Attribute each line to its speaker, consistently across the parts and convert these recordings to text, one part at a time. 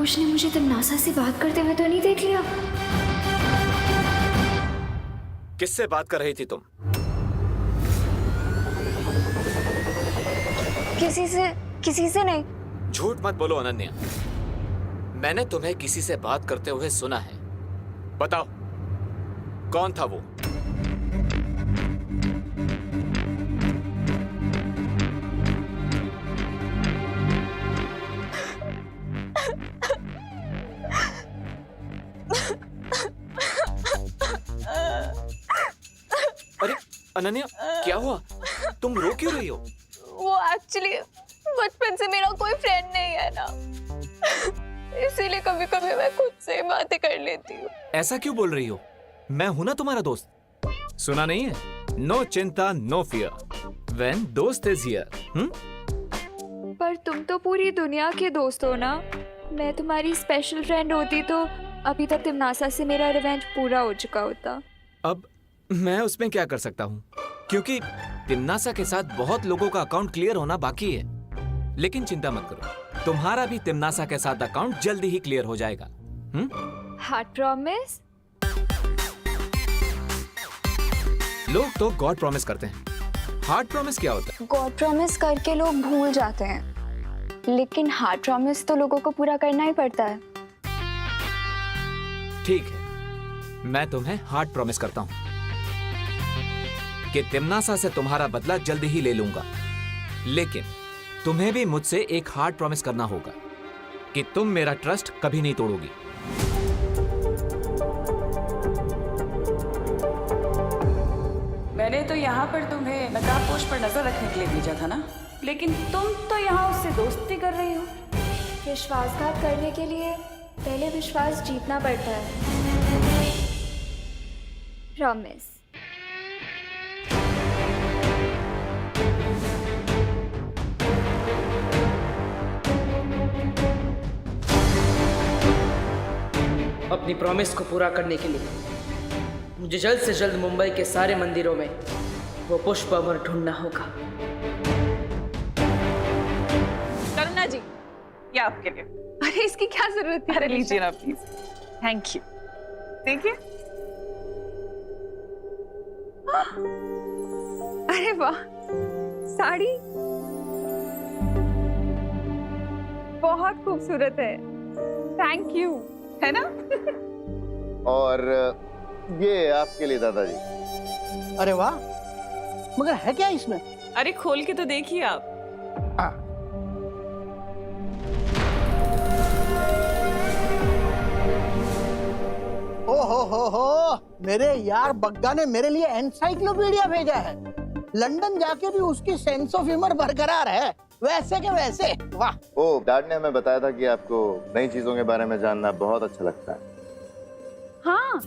Speaker 1: आयुष ने मुझे तमन्ना से बात करते हुए तो नहीं देख लिया?
Speaker 2: किससे बात कर रही थी तुम?
Speaker 1: किसी से नहीं।
Speaker 2: झूठ मत बोलो अनन्या, मैंने तुम्हें किसी से बात करते हुए सुना है। बताओ कौन था वो? अरे अनन्या, क्या हुआ? तुम रो क्यों रही हो?
Speaker 1: वो एक्चुअली बचपन से मेरा कोई फ्रेंड नहीं है ना, इसीलिए कभी कभी मैं खुद से बातें कर लेती हूँ।
Speaker 2: ऐसा क्यों बोल रही हो? मैं हूं ना तुम्हारा दोस्त। सुना नहीं है? नो चिंता नो फियर व्हेन दोस्त इज हियर।
Speaker 1: पर तुम तो पूरी दुनिया के दोस्त हो ना। मैं तुम्हारी स्पेशल फ्रेंड होती तो अभी तक तिमनासा से मेरा रिवेंज पूरा हो चुका होता।
Speaker 2: अब मैं उसमें क्या कर सकता हूँ, क्योंकि तिमनासा के साथ बहुत लोगों का अकाउंट क्लियर होना बाकी है। लेकिन चिंता मत करो, तुम्हारा भी तिमनासा के साथ अकाउंट जल्दी ही क्लियर हो जाएगा।
Speaker 1: Heart promise?
Speaker 2: लोग तो गॉड प्रॉमिस करते हैं, हार्ट प्रॉमिस क्या होता है?
Speaker 1: गॉड प्रॉमिस करके लोग भूल जाते हैं, लेकिन हार्ट प्रॉमिस तो लोगों को पूरा करना ही पड़ता है।
Speaker 2: ठीक है, मैं तुम्हें हार्ट प्रॉमिस करता हूँ कि तिमनासा से तुम्हारा बदला जल्दी ही ले लूंगा। लेकिन तुम्हें भी मुझसे एक हार्ट प्रॉमिस करना होगा कि तुम मेरा ट्रस्ट कभी नहीं तोड़ोगी।
Speaker 3: मैंने तो यहाँ पर तुम्हें नकाबपोश पर नजर रखने के लिए भेजा था ना, लेकिन तुम तो यहाँ उससे दोस्ती कर रही हो।
Speaker 1: विश्वासघात करने के लिए पहले विश्वास जीतना पड़ता है। प्रॉमिस।
Speaker 4: अपनी प्रॉमिस को पूरा करने के लिए मुझे जल्द से जल्द मुंबई के सारे मंदिरों में वो पुष्प अमर ढूंढना होगा।
Speaker 3: करुणा जी, ये आपके लिए।
Speaker 1: अरे इसकी क्या जरूरत है?
Speaker 3: अरे लीजिए ना प्लीज। Thank you. देखिए।
Speaker 1: अरे वाह, साड़ी बहुत खूबसूरत है। Thank you.
Speaker 3: है ना?
Speaker 5: और ये आपके लिए दादाजी।
Speaker 6: अरे वाह, मगर है क्या इसमें?
Speaker 3: अरे खोल के तो देखिए आप।
Speaker 6: हो मेरे यार बग्गा ने मेरे लिए एनसाइक्लोपीडिया भेजा है। लंदन जाके भी उसकी सेंस ऑफ ह्यूमर बरकरार है, वैसे के वैसे। वाह।
Speaker 5: ओ, डैड ने हमें बताया था कि आपको नई चीजों के बारे में जानना बहुत अच्छा लगता है।
Speaker 7: हाँ,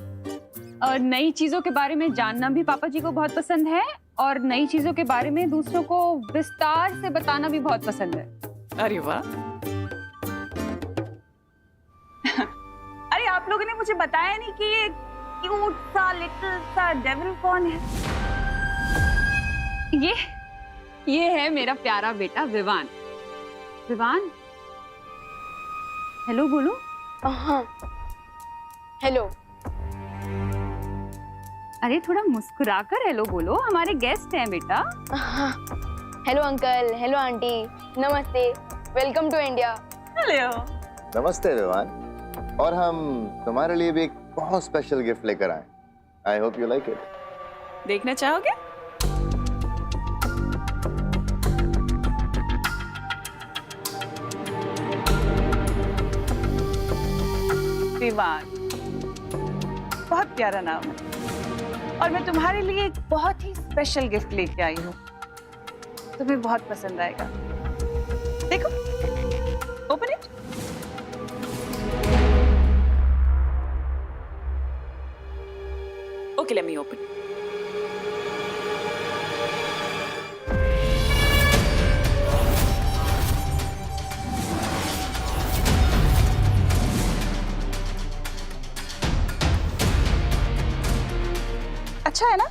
Speaker 7: और नई चीजों के बारे में जानना भी पापा जी को बहुत पसंद है, और नई चीजों के बारे में दूसरों को विस्तार से बताना भी बहुत पसंद है।
Speaker 3: अरे वाह। अरे आप लोगों ने मुझे बताया नहीं कि ये क्यूट सा लिटिल सा डेविल कौन है?
Speaker 7: ये है मेरा प्यारा बेटा विवान। विवान, हेलो बोलो।
Speaker 1: हाँ, हेलो।
Speaker 7: अरे थोड़ा मुस्कुराकर हेलो बोलो, हमारे गेस्ट हैं बेटा।
Speaker 1: हाँ, हेलो अंकल, हेलो आंटी, नमस्ते, वेलकम टू इंडिया।
Speaker 3: हेलो।
Speaker 5: नमस्ते विवान। और हम तुम्हारे लिए भी एक बहुत स्पेशल गिफ्ट लेकर आए। I hope you like it.
Speaker 3: देखना चाहोगे? विवान, बहुत प्यारा नाम है, और मैं तुम्हारे लिए एक बहुत ही स्पेशल गिफ्ट लेके आई हूँ। तुम्हें बहुत पसंद आएगा। देखो, open it. Okay, let me open. अच्छा है ना?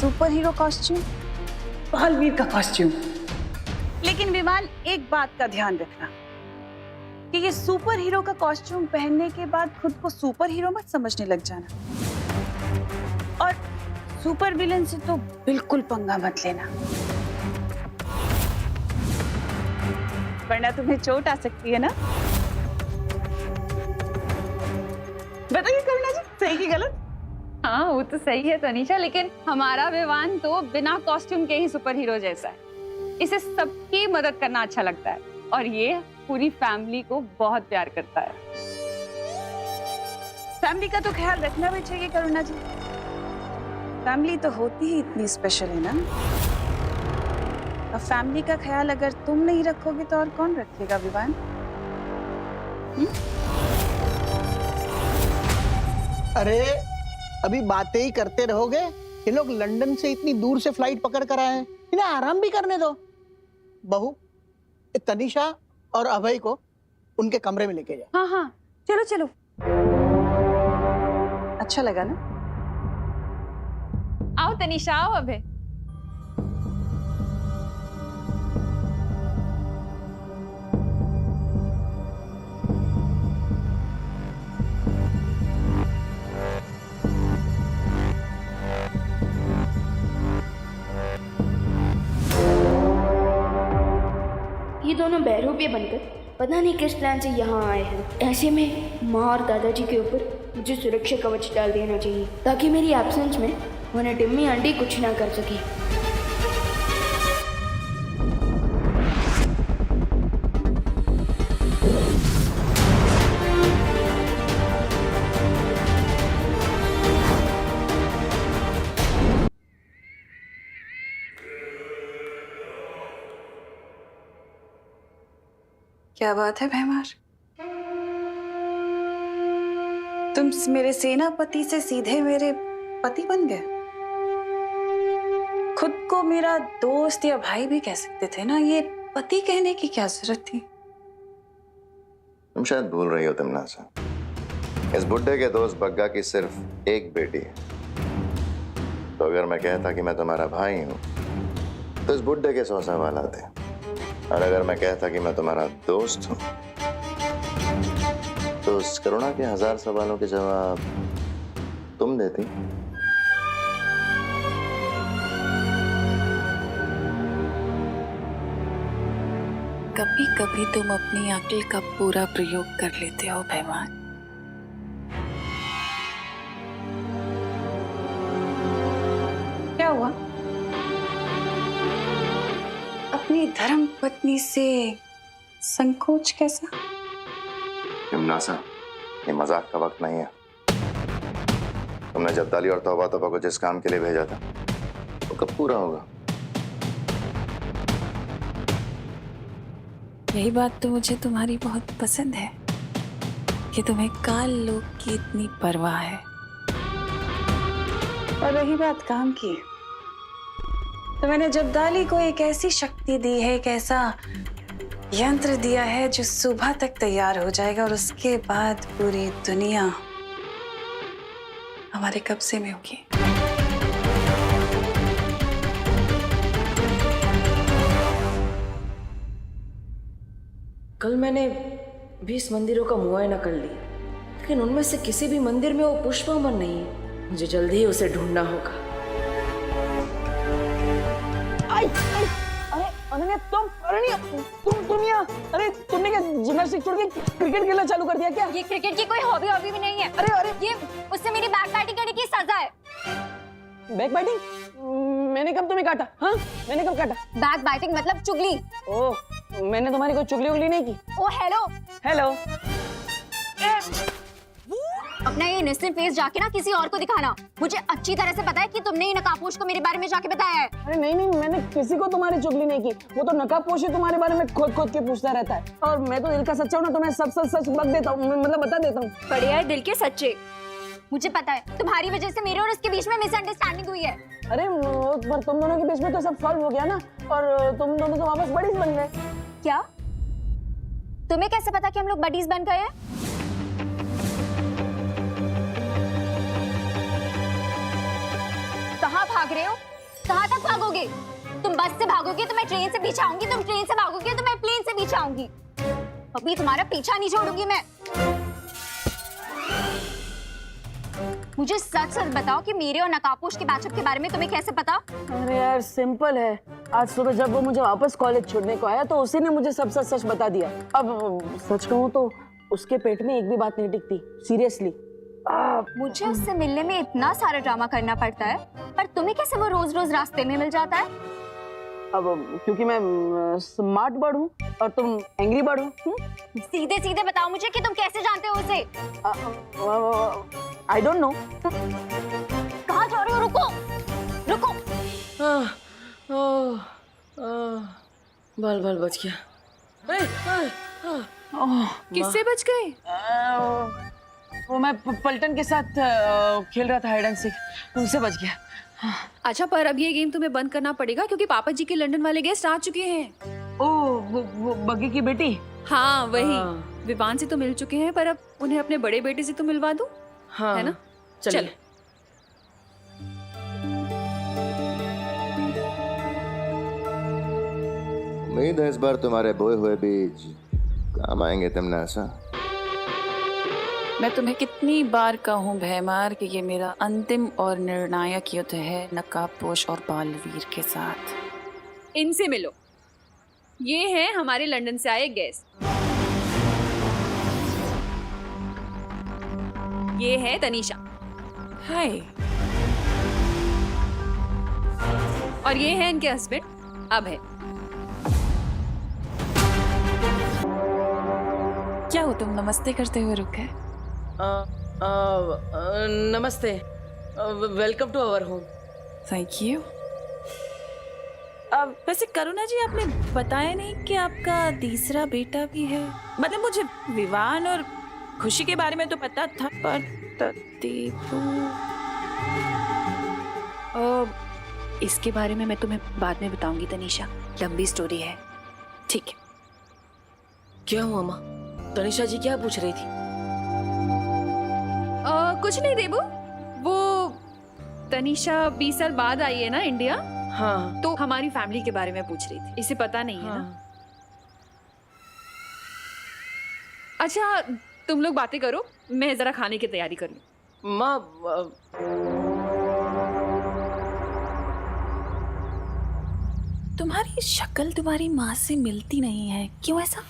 Speaker 3: सुपर हीरो कॉस्ट्यूम, बालवीर का कॉस्ट्यूम। लेकिन विमान, एक बात का ध्यान रखना, कि ये सुपर हीरो का कॉस्ट्यूम पहनने के बाद खुद को सुपर हीरो मत समझने लग जाना, और सुपर विलन से तो बिल्कुल पंगा मत लेना, वरना तुम्हें चोट आ सकती है ना। बताइए करुणा जी, सही की गलत?
Speaker 7: हाँ वो तो सही है तनीषा, लेकिन हमारा विवान तो बिना कॉस्ट्यूम के ही सुपर हीरो जैसा है। इसे सबकी मदद करना अच्छा लगता है और ये पूरी फैमिली को बहुत प्यार करता है।
Speaker 3: फैमिली का तो ख्याल रखना भी चाहिए करुणा जी, फैमिली तो होती ही इतनी स्पेशल है ना। अब फैमिली का ख्याल अगर तुम नहीं रखोगे तो और कौन रखेगा विवान?
Speaker 6: अरे अभी बातें ही करते रहोगे? ये लोग लंदन से इतनी दूर से फ्लाइट पकड़ कर आए हैं, इन्हें आराम भी करने दो। बहू, तनीषा और अभय को उनके कमरे में लेके जाओ।
Speaker 7: हाँ हाँ चलो चलो।
Speaker 3: अच्छा लगा ना?
Speaker 7: आओ तनीषा, आओ अभय।
Speaker 8: ये दोनों बहरूपिये बनकर पता नहीं किस प्लान से यहाँ आए हैं। ऐसे में माँ और दादाजी के ऊपर मुझे सुरक्षा कवच डाल देना चाहिए ताकि मेरी एब्सेंस में उन्हें टिम्मी आंटी कुछ ना कर सके।
Speaker 3: क्या बात है भैमार, तुम मेरे सेनापति से सीधे मेरे पति बन गए। खुद को मेरा दोस्त या भाई भी कह सकते थे ना, ये पति कहने की क्या जरूरत थी?
Speaker 5: तुम शायद भूल रही हो तिमनासा, इस बुड्ढे के दोस्त बग्गा की सिर्फ एक बेटी है। तो अगर मैं कहता कि मैं तुम्हारा भाई हूं तो इस बुड्ढे के 100 सवाल आते, और अगर मैं कहता कि मैं तुम्हारा दोस्त हूं तो उस करुणा के 1000 सवालों के जवाब तुम देती।
Speaker 3: कभी कभी तुम अपनी अक्ल का पूरा प्रयोग कर लेते हो भैमान। क्या हुआ? अपनी धर्म पत्नी से संकोच कैसा?
Speaker 5: तिमनासा, ये मजाक का वक्त नहीं है। तुमने जब्दाली और तौबा तौबा को जिस काम के लिए भेजा था वो कब पूरा होगा?
Speaker 3: यही बात तो मुझे तुम्हारी बहुत पसंद है कि तुम्हें काल लोक की इतनी परवाह है। और रही बात काम की, तो मैंने जब्दाली को एक ऐसी शक्ति दी है, एक ऐसा यंत्र दिया है जो सुबह तक तैयार हो जाएगा और उसके बाद पूरी दुनिया हमारे कब्जे में होगी।
Speaker 4: कल मैंने 20 मंदिरों का मुआयना कर लिया, लेकिन उनमें से किसी भी मंदिर में वो पुष्पामन नहीं है। मुझे जल्दी ही उसे ढूंढना होगा।
Speaker 6: अरे अनन्या, तुम यहाँ? अरे तुमने क्या जिम्नास्टिक छोड़ के क्रिकेट खेलना चालू कर दिया क्या?
Speaker 1: ये क्रिकेट की कोई हॉबी भी नहीं है।
Speaker 6: अरे
Speaker 1: ये उससे मेरी बैक बैटिंग करने की सजा है।
Speaker 6: Back batting? मैंने कब तुम्हें काटा? हाँ, मैंने कब काटा?
Speaker 1: बैक बैटिंग मतलब चुगली।
Speaker 6: ओह, मैंने तुम्हारी कोई चुगली उगली नहीं की।
Speaker 1: ओ हेलो
Speaker 6: हेलो।
Speaker 1: अपना ये इनोसेंट फेस जाके ना किसी और को दिखाना। मुझे अच्छी तरह से पता है कि तुमने ही नकाबपोश को मेरे बारे में जाके बताया है।
Speaker 6: अरे नहीं, मैंने किसी को तुम्हारी चुगली नहीं की। वो तो नकाबपोश ही तुम्हारे बारे में खोद के पूछता रहता है, और मैं तो दिल का सच्चा हूँ ना, तो मैं सब सच बक देता हूँ, मतलब बता देता हूँ।
Speaker 1: बढ़िया है दिल के सच्चे। मुझे पता है तुम्हारी वजह से मेरे और उसके बीच में मिसअंडरस्टैंडिंग हुई है।
Speaker 6: अरे पर तुम दोनों के बीच में तो सब सॉल्व हो गया ना, और तुम दोनों तो वापस बडीज बन गए।
Speaker 1: क्या? तुम्हें कैसे पता कि हम लोग बडीज बन गए हैं? कहाँ भाग रहे हो? कहाँ तक भागोगे? तुम बस से भागोगे तो मैं ट्रेन से पीछे आऊंगी, तुम ट्रेन से भागोगे तो मैं प्लेन से पीछे आऊंगी।
Speaker 9: अभी तुम्हारा पीछा नहीं छोड़ूंगी मैं। मुझे सच सच बताओ कि मेरे और नकाबपोश के बैचअप के बारे में तुम्हें कैसे पता?
Speaker 10: अरे यार सिंपल है, आज सुबह जब वो मुझे वापस कॉलेज छोड़ने को आया तो उसी ने मुझे सब सच सच बता दिया। अब सच कहूँ तो उसके पेट में एक भी बात नहीं टिकती, सीरियसली।
Speaker 9: मुझे उससे मिलने में इतना सारा ड्रामा करना पड़ता है, पर तुम्हें कैसे वो रोज रोज रास्ते में मिल जाता है?
Speaker 10: अब क्योंकि मैं स्मार्ट बर्ड हूँ और तुम एंग्री बर्ड हो।
Speaker 9: सीधे सीधे बताओ मुझे कि तुम कैसे जानते हो उसे?
Speaker 10: I don't know.
Speaker 9: कहाँ जा रहे हो? रुको रुको।
Speaker 10: बाल बाल बच गया।
Speaker 7: किससे बच गए?
Speaker 10: वो मैं पलटन के साथ खेल रहा था हाइड एंड सीक, उनसे बच गया।
Speaker 7: अच्छा, पर अब ये गेम तुम्हें बंद करना पड़ेगा क्योंकि पापा जी के लंदन वाले गेस्ट आ चुके हैं।
Speaker 10: ओह वो बग्गी की बेटी।
Speaker 7: हाँ वही। विवान से तो मिल चुके हैं, पर अब उन्हें अपने बड़े बेटे से तो मिलवा दूं।
Speaker 10: हाँ
Speaker 7: है ना?
Speaker 10: चल।
Speaker 5: उम्मीद है इस बार तुम्हारे बोए हुए बीज काम आएंगे तमन्नासा।
Speaker 11: मैं तुम्हें कितनी बार कहूँ भैमार कि ये मेरा अंतिम और निर्णायक युद्ध है नकाबपोश और बालवीर के साथ।
Speaker 7: इनसे मिलो। ये हैं हमारे लंदन से आए गेस्ट। ये है तनीषा।
Speaker 11: हाय।
Speaker 7: और ये है इनके हस्बैंड अभय।
Speaker 11: क्या हो तुम नमस्ते करते हुए रुक गए?
Speaker 10: नमस्ते, welcome to our home.
Speaker 11: Thank you. वैसे करुणा जी, आपने बताया नहीं कि आपका तीसरा बेटा भी है। मतलब मुझे विवान और खुशी के बारे में तो पता था, पर दीपू।
Speaker 7: इसके बारे में मैं तुम्हें बाद में बताऊंगी तनीषा, लंबी स्टोरी है। ठीक है।
Speaker 10: क्या हुआ माँ? तनीषा जी क्या पूछ रही थी?
Speaker 7: कुछ नहीं देबू, वो तनीषा 20 साल बाद आई है ना इंडिया।
Speaker 10: हाँ।
Speaker 7: तो हमारी फैमिली के बारे में पूछ रही थी। इसे पता नहीं है ना? अच्छा तुम लोग बातें करो, मैं जरा खाने की तैयारी कर लूं।
Speaker 10: माँ
Speaker 11: तुम्हारी शक्ल तुम्हारी माँ से मिलती नहीं है, क्यों ऐसा?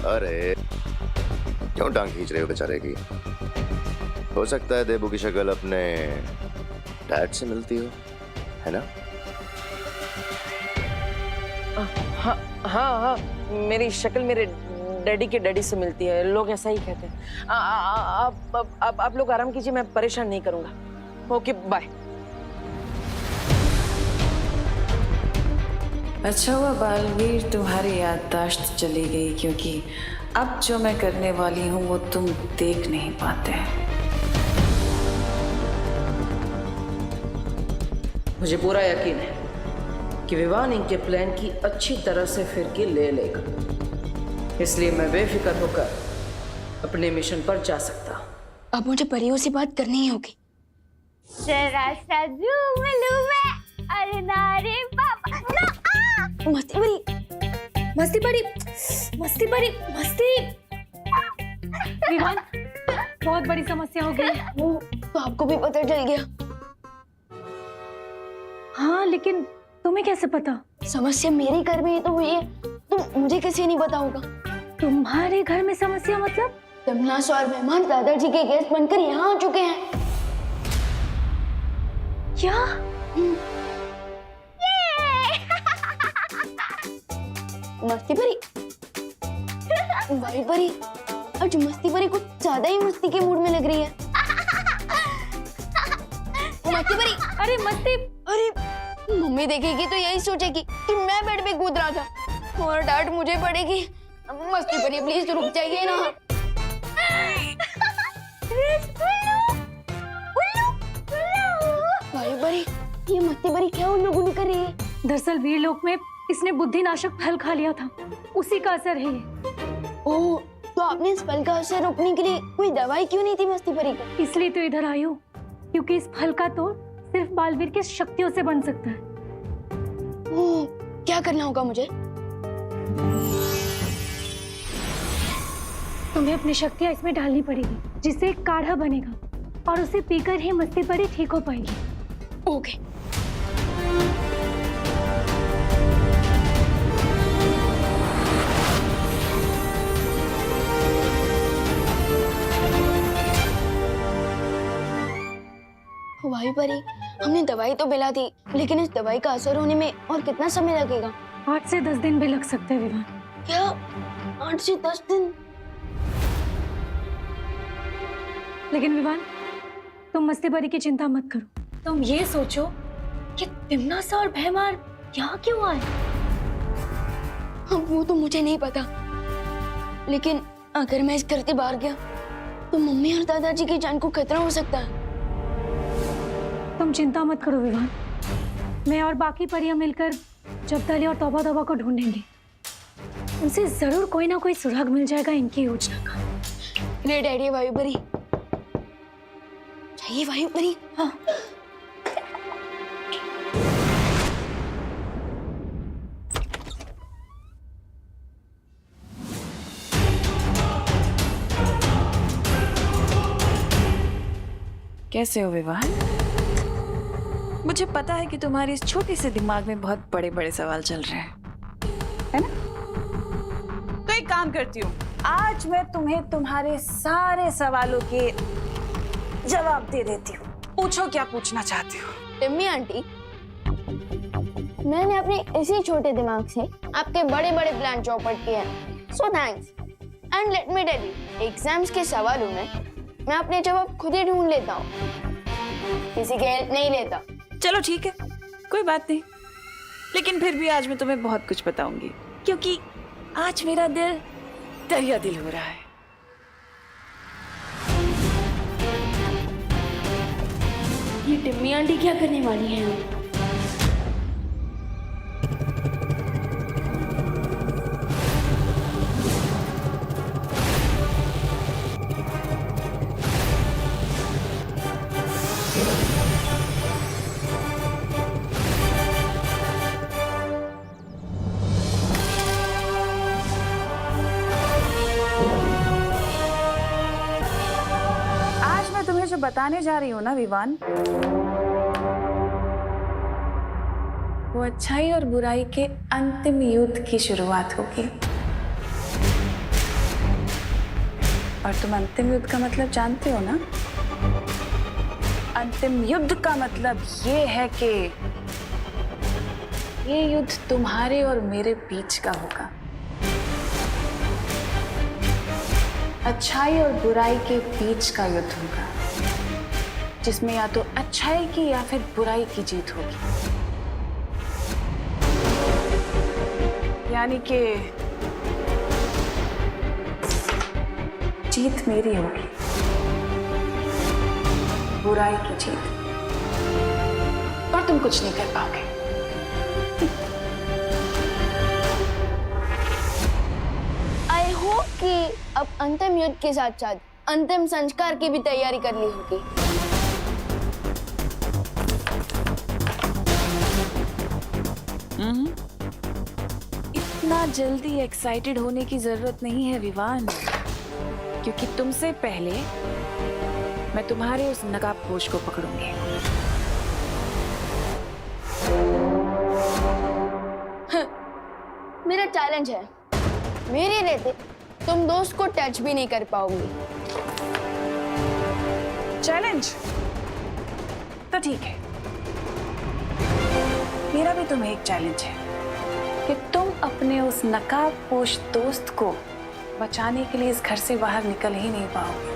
Speaker 5: अरे क्यों टांग खींच रहे हो बेचारे की? हो सकता है देबू की शक्ल अपने डैड से मिलती हो, है ना?
Speaker 10: हाँ हाँ हाँ, मेरी शक्ल मेरे डैडी के डैडी से मिलती है, लोग ऐसा ही कहते हैं। आप लोग आराम कीजिए, मैं परेशान नहीं करूंगा। Okay bye.
Speaker 11: अच्छा हुआ बालवीर तुम्हारी याददाश्त चली गई, क्योंकि अब जो मैं करने वाली हूँ वो तुम देख नहीं पाते।
Speaker 4: मुझे पूरा यकीन है कि विवान इनके प्लान की अच्छी तरह से फिरकी ले लेगा, इसलिए मैं बेफिक्र होकर अपने मिशन पर जा सकता हूँ।
Speaker 8: अब मुझे परियों से बात करनी ही होगी।
Speaker 9: जरा सा झूम लूं मैं, अरे ना रे बाबा ना।
Speaker 8: मस्ती भरी मस्ती भरी मस्ती भरी मस्ती।
Speaker 9: विवान, बहुत बड़ी समस्या हो गई।
Speaker 8: वो तो आपको भी पता चल गया।
Speaker 9: हाँ लेकिन तुम्हें कैसे पता?
Speaker 8: समस्या मेरे घर में ही तो हुई है, तो मुझे कैसे नहीं पता होगा?
Speaker 9: तुम्हारे घर में समस्या मतलब?
Speaker 8: तमन्नासा और मेहमान दादाजी के गेस्ट बनकर यहाँ आ चुके हैं।
Speaker 9: क्या?
Speaker 8: मस्ती भरी भाई भरी, आज मस्ती भरी कुछ ज्यादा ही मस्ती के मूड में लग रही है। मस्ती भरी,
Speaker 9: अरे मस्ती,
Speaker 8: अरे मम्मी देखेगी तो यही सोचेगी कि मैं बेड पे कूद रहा था और डांट मुझे पड़ेगी। मस्ती भरी प्लीज रुक जाइए ना। भाई भरी, ये मस्ती भरी क्या उल्लू गुल्लू कर रही है?
Speaker 9: दरअसल वीरलोक में इसने बुद्धिनाशक फल खा लिया था, उसी का असर है ये।
Speaker 8: ओह, तो आपने इस फल का असर रोकने के लिए कोई दवाई क्यों नहीं थी मस्ती भरी को?
Speaker 9: इसलिए तो इधर आई हूँ, क्योंकि इस फल का तोड़ सिर्फ बालवीर की शक्तियों से बन सकता है।
Speaker 8: ओह, क्या करना होगा मुझे?
Speaker 12: तुम्हें अपनी शक्तियाँ इसमें डालनी पड़ेगी, जिससे एक काढ़ा बनेगा और उसे पीकर ही मस्ती परी ठीक हो पाएगी।
Speaker 8: ओके। भाई परी, हमने दवाई तो पिला दी, लेकिन इस दवाई का असर होने में और कितना समय लगेगा?
Speaker 12: 8 से 10 दिन भी लग सकते हैं विवान।
Speaker 8: क्या 8 से 10 दिन?
Speaker 12: लेकिन विवान, तुम मस्ती परी की चिंता मत करो। तुम ये सोचो कि तिमनासा और भैमार यहाँ क्यों आए?
Speaker 8: अब वो तो मुझे नहीं पता, लेकिन अगर मैं इस घर से बाहर गया तो मम्मी और दादाजी की जान को खतरा हो सकता है।
Speaker 12: तुम चिंता मत करो विवान, मैं और बाकी परियां मिलकर जब्दाली और तौबा तौबा को ढूंढेंगे। उनसे जरूर कोई ना कोई सुराग मिल जाएगा इनकी योजना का।
Speaker 8: रे डैडी, वायु परी चाहिए। वायु परी, हाँ।
Speaker 11: कैसे हो विवान? मुझे पता है कि तुम्हारे इस छोटे से दिमाग में बहुत बड़े बड़े सवाल चल रहे हैं,
Speaker 3: है ना? तो एक काम करती हूँ, आज मैं तुम्हें तुम्हारे सारे सवालों के जवाब दे देती हूँ। पूछो क्या पूछना चाहती हो।
Speaker 8: टिम्मी आंटी, मैंने अपने इसी छोटे दिमाग से आपके बड़े बड़े प्लान चौपट किए हैं। So thanks. And let me tell you, exams के सवालों में मैं अपने जवाब खुद ही ढूंढ लेता हूँ, किसी की हेल्प नहीं लेता।
Speaker 11: चलो ठीक है, कोई बात नहीं, लेकिन फिर भी आज मैं तुम्हें बहुत कुछ बताऊंगी, क्योंकि आज मेरा दिल दरिया दिल हो रहा है।
Speaker 8: ये टिम्मी आंटी क्या करने वाली है?
Speaker 3: जो बताने जा रही हूँ ना विवान, वो अच्छाई और बुराई के अंतिम युद्ध की शुरुआत होगी। और तुम अंतिम युद्ध का मतलब जानते हो ना? अंतिम युद्ध का मतलब ये है कि ये युद्ध तुम्हारे और मेरे बीच का होगा। अच्छाई और बुराई के बीच का युद्ध होगा, जिसमें या तो अच्छाई की या फिर बुराई की जीत होगी। यानी कि जीत मेरी होगी, बुराई की जीत, और तुम कुछ नहीं कर पाओगे।
Speaker 8: आई होप कि अब अंतिम युद्ध के साथ साथ अंतिम संस्कार की भी तैयारी कर ली होगी।
Speaker 11: इतना जल्दी एक्साइटेड होने की जरूरत नहीं है विवान, क्योंकि तुमसे पहले मैं तुम्हारे उस नकाबपोश को पकड़ूंगी।
Speaker 8: मेरा चैलेंज है, मेरे रहते तुम दोस्त को टच भी नहीं कर पाओगी।
Speaker 3: चैलेंज तो ठीक है, मेरा भी तुम्हें एक चैलेंज है कि तुम अपने उस नकाबपोश दोस्त को बचाने के लिए इस घर से बाहर निकल ही नहीं पाओगे।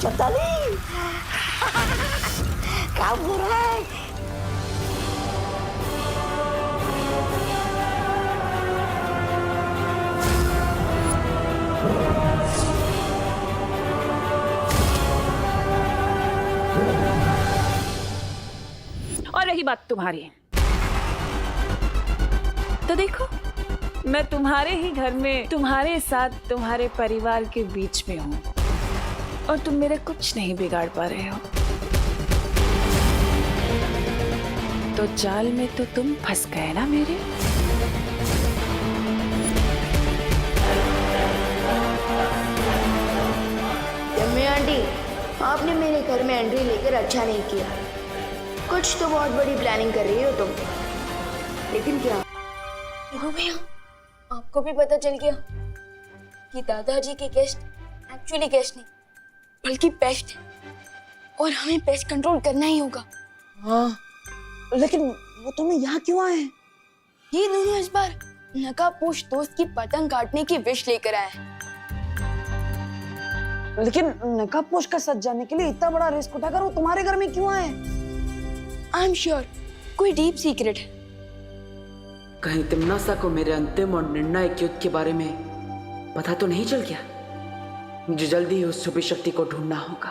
Speaker 8: चौताली काम हो रहा है।
Speaker 11: और रही बात तुम्हारी, तो देखो मैं तुम्हारे ही घर में तुम्हारे साथ तुम्हारे परिवार के बीच में हूँ और तुम मेरा कुछ नहीं बिगाड़ पा रहे हो। तो जाल में तो तुम फंस गए ना मेरे।
Speaker 8: यम्मी आंटी, आपने मेरे घर में एंट्री लेकर अच्छा नहीं किया। कुछ तो बहुत बड़ी प्लानिंग कर रही हो तुम, लेकिन क्या? देखो भैया, आपको भी पता चल गया कि दादाजी के गेस्ट एक्चुअली गेस्ट नहीं बल्कि पेस्ट है, और हमें पेस्ट कंट्रोल करना ही होगा।
Speaker 10: हाँ, लेकिन वो तुम्हें यहाँ क्यों आए हैं?
Speaker 8: ये दोनों इस बार नकाबपोश दोस्त की पतंग काटने की विश लेकर आए हैं।
Speaker 10: लेकिन नकाबपोश का सज जाने के लिए इतना बड़ा रिस्क उठाकर वो तुम्हारे घर में क्यों आए?
Speaker 8: आई एम श्योर कोई डीप सीक्रेट है।
Speaker 4: कहीं तिम्नासा को मेरे अंतिम और निर्णायक युद्ध के बारे में पता तो नहीं चल गया? मुझे जल्दी ही उस छुपी शक्ति को ढूंढना होगा।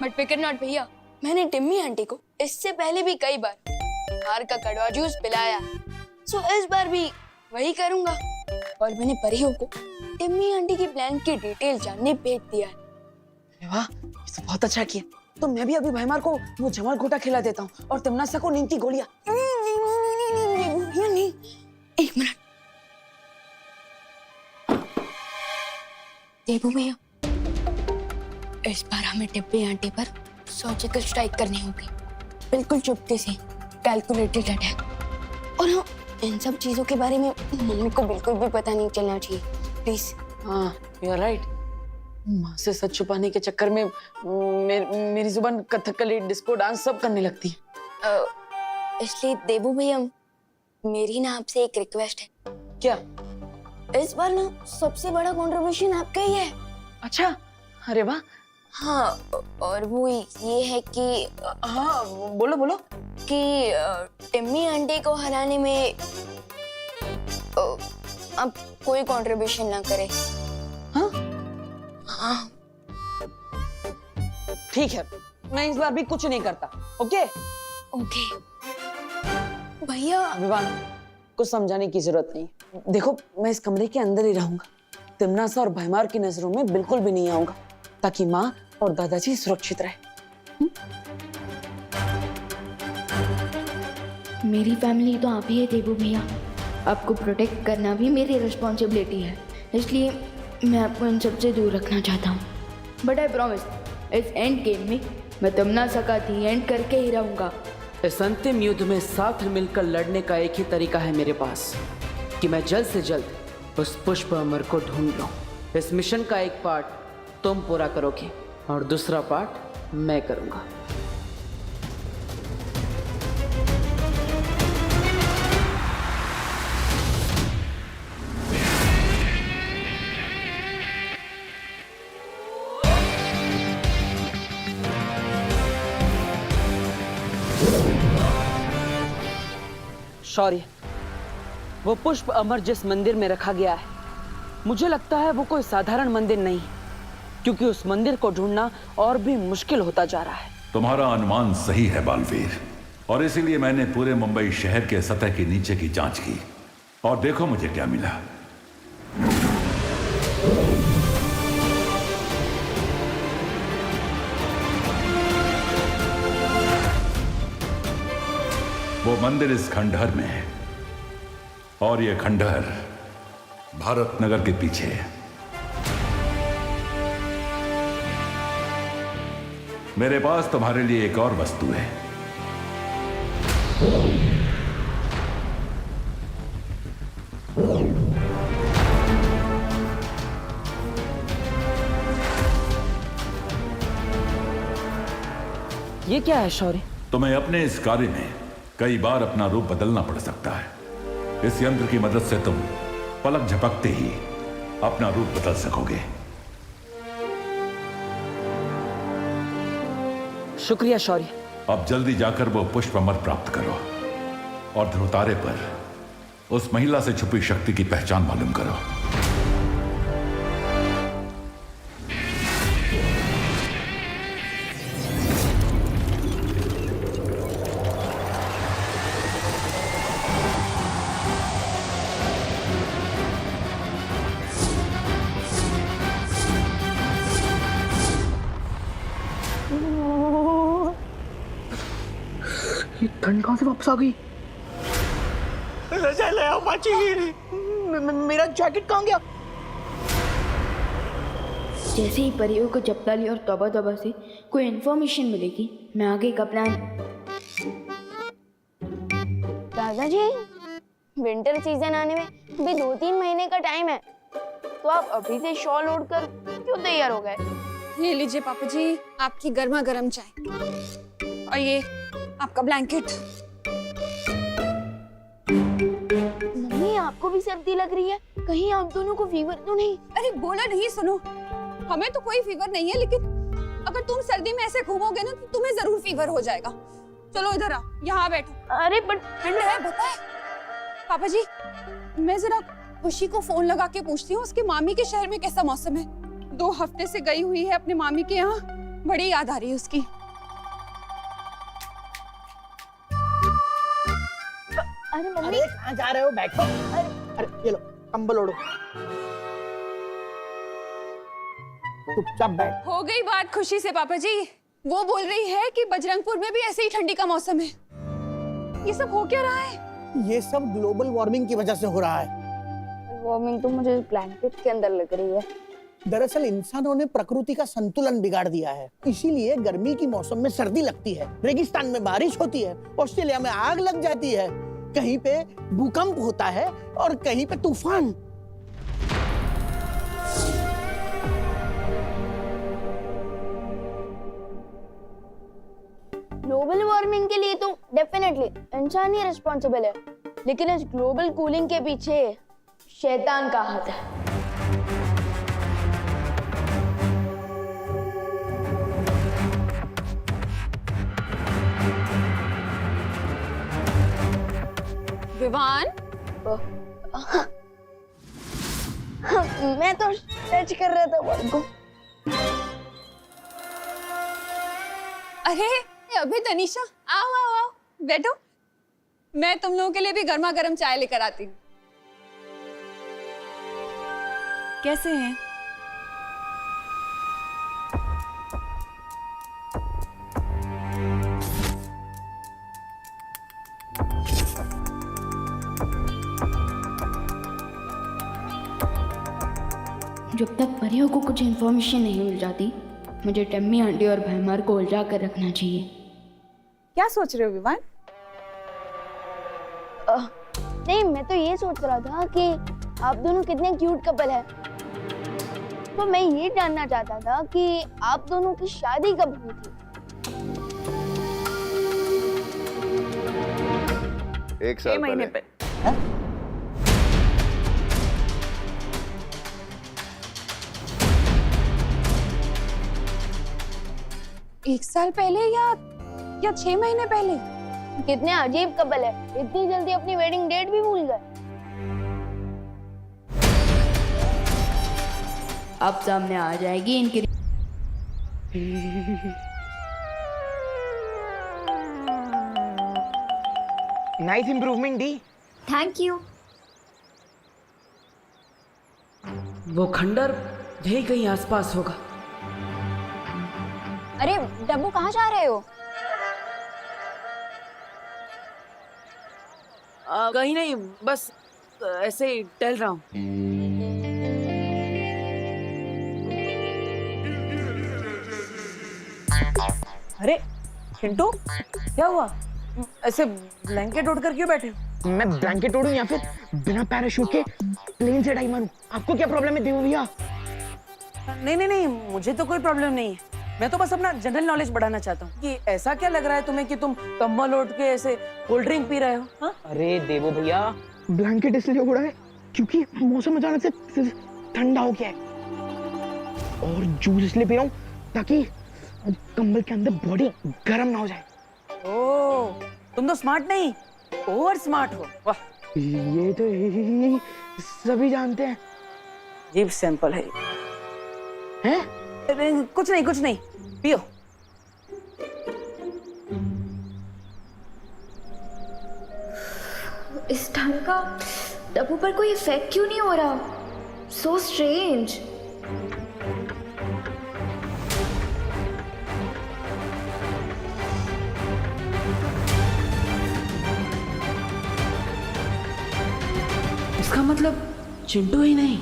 Speaker 8: बट फिकर नॉट भैया, मैंने टिम्मी आंटी को इससे पहले भी कई बार हार का कड़वा जूस पिलाया, सो इस बार भी वही करूंगा। और मैंने परियों को टिम्मी आंटी की प्लान की डिटेल जानने भेज दिया है।
Speaker 10: वाह, ये तो बहुत अच्छा किया। तो मैं भी अभी भैमार को वो जमाल घोटा खिला देता हूँ और तिम्नासा को नींद की गोलियां।
Speaker 8: नहीं, एक मिनट। देबू भैया, इस बार हमें टिप्पी आंटी पर सर्जिकल स्ट्राइक करनी होगी, बिल्कुल चुपके से, कैलकुलेटेड अटैक। और हाँ, इन सब चीजों के बारे में मम्मी को बिल्कुल भी पता नहीं चलना चाहिए, प्लीज।
Speaker 10: हाँ, यू आर राइट। माँ से सच छुपाने के चक्कर में मेरी जुबान कथकली, डिस्को डांस सब करने लगती है।
Speaker 8: इसलिए देबू भैया, मेरी ना आपसे एक रिक्वेस्ट है।
Speaker 10: क्या?
Speaker 8: इस बार ना सबसे बड़ा कंट्रीब्यूशन आपका ही है।
Speaker 10: अच्छा, अरे वाह।
Speaker 8: हाँ, और वो ये है कि
Speaker 10: हाँ, बोलो बोलो।
Speaker 8: कि टिम्मी आंटी को हराने में अब कोई कंट्रीब्यूशन ना करे।
Speaker 10: हाँ?
Speaker 8: हाँ,
Speaker 10: ठीक है, मैं इस बार भी कुछ नहीं करता। ओके?
Speaker 8: ओके भैया।
Speaker 10: विवान, कुछ समझाने की जरूरत नहीं। देखो, मैं इस कमरे के अंदर ही रहूंगा, तिम्नासा और भैमार की नजरों में बिल्कुल भी नहीं आऊंगा, ताकि माँ और दादाजी सुरक्षित रहे।
Speaker 8: मेरी फैमिली तो आप ही है देबू भैया, आपको प्रोटेक्ट करना भी मेरी रिस्पॉन्सिबिलिटी है, इसलिए मैं आपको इन सबसे दूर रखना चाहता हूँ। बट आई प्रॉमिस, इस एंड गेम में मैं तिम्नासा का दी एंड करके ही रहूंगा।
Speaker 4: इस अंतिम युद्ध में साथ मिलकर लड़ने का एक ही तरीका है मेरे पास, कि मैं जल्द से जल्द उस पुष्प अमर को ढूंढ लूं। इस मिशन का एक पार्ट तुम पूरा करोगे और दूसरा पार्ट मैं करूंगा। शौर्य, वो पुष्प अमर जिस मंदिर में रखा गया है, मुझे लगता है वो कोई साधारण मंदिर नहीं, क्योंकि उस मंदिर को ढूंढना और भी मुश्किल होता जा रहा है।
Speaker 13: तुम्हारा अनुमान सही है बालवीर, और इसीलिए मैंने पूरे मुंबई शहर के सतह के नीचे की जांच की, और देखो मुझे क्या मिला। वो मंदिर इस खंडहर में है, और यह खंडहर भारत नगर के पीछे है। मेरे पास तुम्हारे लिए एक और वस्तु है।
Speaker 10: ये क्या है शौर्य?
Speaker 13: तुम्हें अपने इस कार्य में कई बार अपना रूप बदलना पड़ सकता है। इस यंत्र की मदद से तुम पलक झपकते ही अपना रूप बदल सकोगे।
Speaker 4: शुक्रिया शौर्य।
Speaker 13: अब जल्दी जाकर वो पुष्प अमर प्राप्त करो और ध्रुवतारे पर उस महिला से छुपी शक्ति की पहचान मालूम करो।
Speaker 6: ये ठंड कहाँ से वापस आ गई? मेरा जैकेट कहाँ गया?
Speaker 8: जैसे ही परियों को जप्ताली और तौबा तौबा से कोई इन्फॉर्मेशन मिलेगी, मैं आगे का प्लान।
Speaker 9: दादाजी, विंटर सीजन आने में अभी 2-3 महीने का टाइम है, तो आप अभी से शॉल ओढ़कर क्यों तैयार हो गए?
Speaker 7: ये लीजिए पापा जी, आपकी गर्मा गर्म चाय और ये आपका ब्लैंकेट।
Speaker 9: मम्मी, आपको भी सर्दी लग रही है? कहीं आप दोनों को फीवर तो नहीं?
Speaker 7: अरे बोला नहीं, सुनो, हमें तो कोई फीवर नहीं है, लेकिन अगर तुम सर्दी में ऐसे घूमोगे ना तो तुम्हें जरूर फीवर हो जाएगा। चलो इधर आ, यहाँ बैठो।
Speaker 9: अरे बट
Speaker 7: ठंड है, बताए पापा जी। मैं जरा खुशी को फोन लगा के पूछती हूँ उसके मामी के शहर में कैसा मौसम है। 2 हफ्ते से गई हुई है अपने मामी के यहाँ, बड़ी याद आ रही है उसकी।
Speaker 9: अरे मम्मी,
Speaker 6: अरे कहाँ जा रहे हो? बैठो। अरे ये लो कंबल ओढ़ो। चुपचाप बैठ।
Speaker 7: हो गई बात खुशी से पापा जी। वो बोल रही है कि बजरंगपुर में भी ऐसे ही ठंडी का मौसम है। ये सब हो क्या रहा है?
Speaker 6: ये सब ग्लोबल वार्मिंग की वजह से हो रहा है।
Speaker 9: वार्मिंग तो मुझे ब्लैंकेट के अंदर लग रही है।
Speaker 6: दरअसल इंसानों ने प्रकृति का संतुलन बिगाड़ दिया है, इसीलिए गर्मी की मौसम में सर्दी लगती है, रेगिस्तान में बारिश होती है, ऑस्ट्रेलिया में आग लग जाती है, कहीं पे भूकंप होता है और कहीं पे तूफान।
Speaker 9: ग्लोबल वार्मिंग के लिए तो डेफिनेटली इंसान ही रिस्पॉन्सिबल है, लेकिन इस ग्लोबल कूलिंग के पीछे शैतान का हाथ है।
Speaker 7: विवान,
Speaker 9: मैं तो टच कर रहा था बॉल को।
Speaker 7: अरे अभी तनीषा, आओ आओ आओ, बैठो। मैं तुम लोगों के लिए भी गर्मा गर्म चाय लेकर आती हूँ। कैसे हैं?
Speaker 8: जब तक परियों को कुछ इन्फॉर्मेशन नहीं मिल जाती, मुझे टम्मी आंटी और भैमार को उलझा कर रखना चाहिए।
Speaker 3: क्या सोच रहे हो विवान?
Speaker 9: नहीं, मैं तो ये सोच रहा था कि आप दोनों कितने क्यूट कपल हैं। तो मैं ये जानना चाहता था कि आप दोनों की शादी कब हुई थी?
Speaker 5: 1 साल
Speaker 3: 6 महीने
Speaker 5: पहले।
Speaker 7: 1 साल पहले या 6 महीने पहले?
Speaker 9: कितने अजीब कपल है, इतनी जल्दी अपनी वेडिंग डेट भी भूल गए।
Speaker 8: अब सामने आ जाएगी इनकी।
Speaker 6: Nice improvement the.
Speaker 1: Thank you.
Speaker 4: वो खंडर यही कहीं आसपास होगा।
Speaker 9: अरे डब्बू, कहाँ जा रहे हो?
Speaker 10: कहीं नहीं, बस ऐसे ही टहल रहा हूँ। अरे चिंटू, क्या हुआ? ऐसे ब्लैंकेट ओढ़ कर क्यों बैठे हो?
Speaker 6: मैं ब्लैंकेट ओढ़ूं या फिर बिना पैराशूट के प्लेन से डाई मारूं? आपको क्या प्रॉब्लम है देवो भैया?
Speaker 10: नहीं नहीं नहीं, मुझे तो कोई प्रॉब्लम नहीं है। मैं तो बस अपना जनरल नॉलेज बढ़ाना चाहता हूँ कि ऐसा क्या लग रहा है तुम्हें कि तुम कंबल ओढ़ के ऐसे कोल्ड ड्रिंक पी रहे हो? हाँ?
Speaker 6: अरे देवो भैया, ब्लैंकेट इसलिए ओढ़ा है क्योंकि मौसम अचानक से ठंडा हो गया है, और जूस इसलिए पी रहा हूँ ताकि कंबल के अंदर बॉडी गर्म ना हो जाए।
Speaker 10: ओ, तुम तो स्मार्ट नहीं, ओवर स्मार्ट हो। वाह,
Speaker 6: ये तो सभी जानते हैं।
Speaker 10: जीव सैंपल है।
Speaker 6: हैं?
Speaker 10: कुछ नहीं, पियो।
Speaker 1: इस ढंग का टबू पर कोई इफेक्ट क्यों नहीं हो रहा? So strange.
Speaker 4: इसका मतलब चिंटू ही नहीं,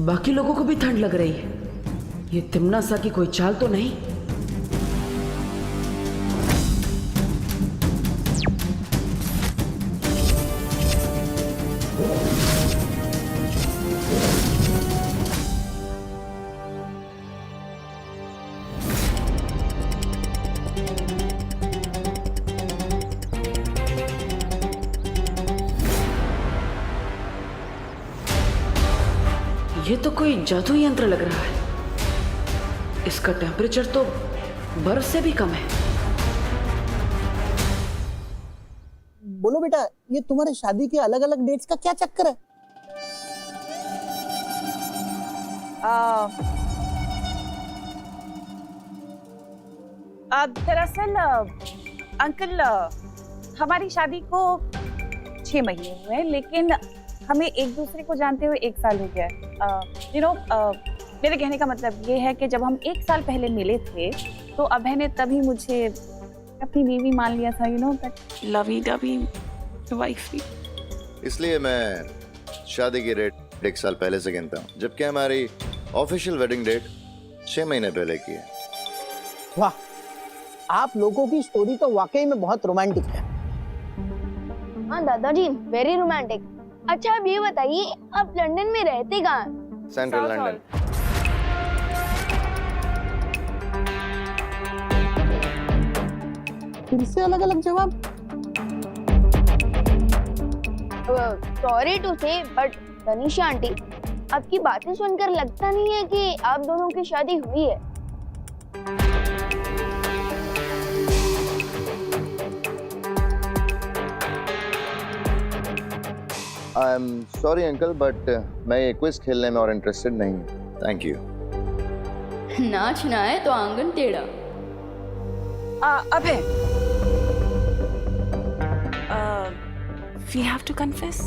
Speaker 4: बाकी लोगों को भी ठंड लग रही है। ये तिम्ना सा की कोई चाल तो नहीं? ये तो कोई जादू यंत्र लग रहा है। इसका टेम्परेचर तो बर्फ से भी कम है।
Speaker 6: बोलो बेटा, ये तुम्हारे शादी के अलग अलग डेट्स का क्या चक्कर है?
Speaker 3: दरअसल अंकल, हमारी शादी को 6 महीने हुए हैं, लेकिन हमें एक दूसरे को जानते हुए 1 साल हो गया है। मेरे कहने का मतलब ये है कि जब हम 1 साल पहले मिले थे तो अभय ने तभी मुझे अपनी बीवी मान लिया था, बट
Speaker 11: लवी डवी वाइफी।
Speaker 5: इसलिए मैं शादी की डेट 1 साल पहले से गिनता हूँ, जबकि हमारी ऑफिशियल वेडिंग डेट 6 महीने पहले की है।
Speaker 6: वाह, आप लोगों की स्टोरी तो वाकई में बहुत रोमांटिक है।
Speaker 9: हाँ दादाजी, वेरी रोमांटिक। अच्छा अब ये बताइए, आप लंदन में रहते कहाँ?
Speaker 5: Central London.
Speaker 6: फिर से अलग अलग जवाब।
Speaker 9: सॉरी टू से, बट तनिषा आंटी, आपकी बातें सुनकर लगता नहीं है कि आप दोनों की शादी हुई है।
Speaker 5: I am sorry uncle, but मैं ये क्विज खेलने में और इंटरेस्टेड नहीं हूँ। Thank you.
Speaker 8: नाचना है तो आंगन टेढ़ा।
Speaker 10: अभय,
Speaker 11: we have to confess?